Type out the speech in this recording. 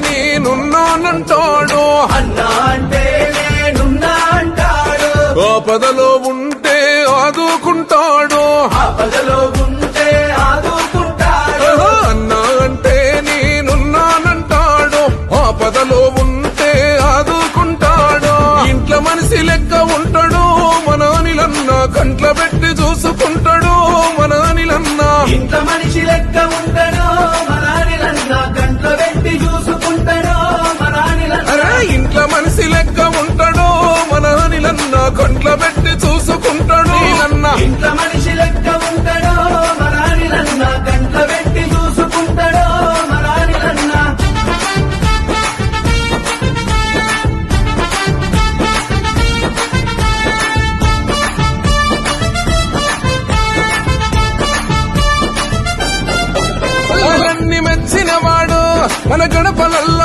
నేనున్నానంటాడు, అన్నా అంటే నేనున్నా అంటాడు, ఆపదలో ఉంటే ఆదుకుంటాడు, ఆపదలో ఉంటే ఆదుకుంటాడు. అన్నా అంటే నేనున్నానంటాడు, ఆపదలో ఉంటే ఆదుకుంటాడు. ఇంట్లో మనిషి లెక్క ఉంటాడు మన అనిలన్న, కంట్ల పెట్టి చూసుకుంటాడు మన అనిలన్న. ఇంట్లో మనిషి లెక్క ఉంటాడు మన అనిలన్న, కంట్లో పెట్టి చూసుకుంటాడు మన అనిలన్న. అరే ఇంట్లో మనిషి లెక్క ఉంటాడు మన అనిలన్న, కంట్ల పెట్టి చూసుకుంటాడు అన్న. ఇంట్లో మనిషి లెక్క ఉంటాడు మన అనిలన్న, కంట్లో పెట్టి చూసుకుంటాడు మన అనిలన్న. అన్ని మెచ్చిన వాడు మన గడపలల్ల